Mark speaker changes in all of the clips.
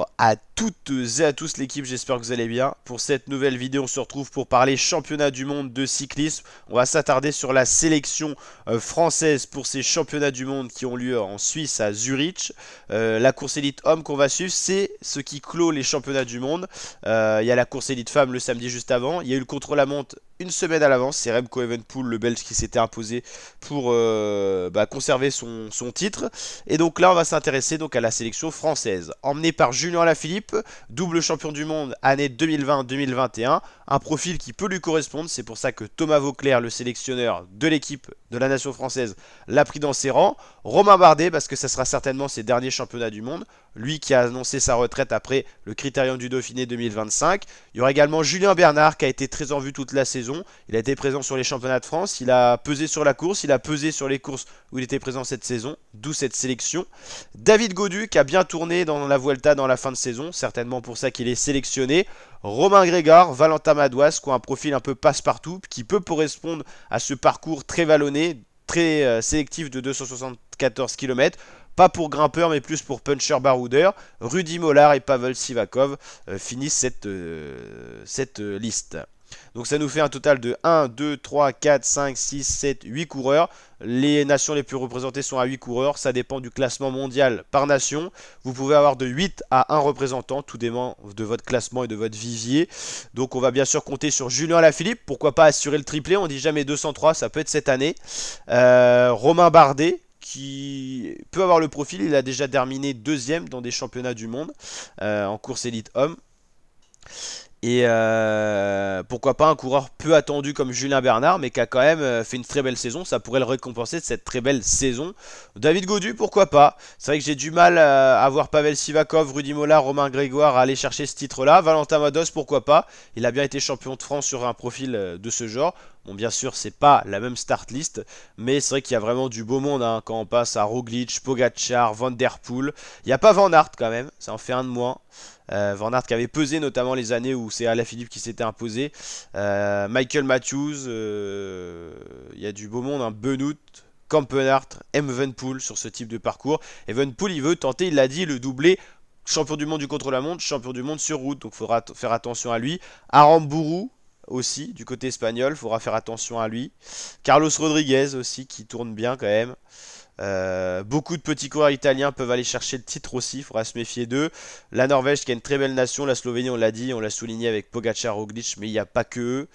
Speaker 1: Bonjour à toutes et à tous l'équipe, j'espère que vous allez bien. Pour cette nouvelle vidéo, on se retrouve pour parler championnat du monde de cyclisme. On va s'attarder sur la sélection française pour ces championnats du monde qui ont lieu en Suisse à Zurich. La course élite homme qu'on va suivre, c'est ce qui clôt les championnats du monde. Il y a la course élite femme le samedi juste avant. Il y a eu le contre-la-montre une semaine à l'avance. C'est Remco Evenepoel, le Belge, qui s'était imposé pour conserver son titre. Et donc là, on va s'intéresser donc à la sélection française, emmenée par Julien Alaphilippe, double champion du monde année 2020-2021, un profil qui peut lui correspondre. C'est pour ça que Thomas Vauclair, le sélectionneur de l'équipe de la nation française, l'a pris dans ses rangs. Romain Bardet, parce que ça sera certainement ses derniers championnats du monde, lui qui a annoncé sa retraite après le Critérium du Dauphiné 2025. Il y aura également Julien Bernard qui a été très en vue toute la saison. Il a été présent sur les championnats de France, il a pesé sur la course, il a pesé sur les courses où il était présent cette saison, d'où cette sélection. David Gaudu qui a bien tourné dans la Vuelta dans la fin de saison, certainement pour ça qu'il est sélectionné. Romain Grégard, Valentin Madouas qui ont un profil un peu passe-partout, qui peut correspondre à ce parcours très vallonné, très sélectif de 274 km. Pas pour grimpeur mais plus pour puncher baroudeur. Rudy Mollard et Pavel Sivakov finissent cette liste. Donc ça nous fait un total de 1, 2, 3, 4, 5, 6, 7, 8 coureurs. Les nations les plus représentées sont à 8 coureurs. Ça dépend du classement mondial par nation. Vous pouvez avoir de 8 à 1 représentant. Tout dépend de votre classement et de votre vivier. Donc on va bien sûr compter sur Julien Alaphilippe. Pourquoi pas assurer le triplé? On dit jamais 203, ça peut être cette année. Romain Bardet, qui peut avoir le profil. Il a déjà terminé deuxième dans des championnats du monde en course élite homme. Et pourquoi pas un coureur peu attendu comme Julien Bernard, mais qui a quand même fait une très belle saison. Ça pourrait le récompenser de cette très belle saison. David Gaudu, pourquoi pas. C'est vrai que j'ai du mal à voir Pavel Sivakov, Rudy Mollard, Romain Grégoire aller chercher ce titre-là. Valentin Madouas, pourquoi pas. Il a bien été champion de France sur un profil de ce genre. Bon, bien sûr, c'est pas la même start list, mais c'est vrai qu'il y a vraiment du beau monde hein, quand on passe à Roglic, Pogacar, Van Der Poel. Il n'y a pas Van Aert quand même, ça en fait un de moins. Van Aert qui avait pesé notamment les années où c'est Alaphilippe qui s'était imposé. Michael Matthews, il y a du beau monde, hein, Benoît, Kampenhardt, Evenepoel sur ce type de parcours. Evenepoel, il veut tenter, il l'a dit, le doublé. Champion du monde du contre-la-montre, champion du monde sur route, donc il faudra faire attention à lui. Aramburu aussi, du côté espagnol, il faudra faire attention à lui. Carlos Rodriguez aussi, qui tourne bien quand même. Beaucoup de petits coureurs italiens peuvent aller chercher le titre aussi, il faudra se méfier d'eux. La Norvège qui a une très belle nation, la Slovénie on l'a dit, on l'a souligné avec Pogacar, Roglic, mais il n'y a pas que eux.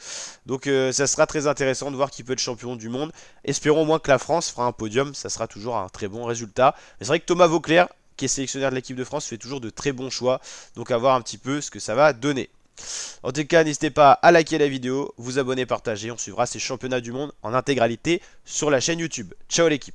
Speaker 1: Donc ça sera très intéressant de voir qui peut être champion du monde. Espérons au moins que la France fera un podium, ça sera toujours un très bon résultat. Mais c'est vrai que Thomas Vauclair, qui est sélectionneur de l'équipe de France, fait toujours de très bons choix, donc à voir un petit peu ce que ça va donner. En tout cas, n'hésitez pas à liker la vidéo, vous abonner, partager. On suivra ces championnats du monde en intégralité sur la chaîne YouTube. Ciao l'équipe!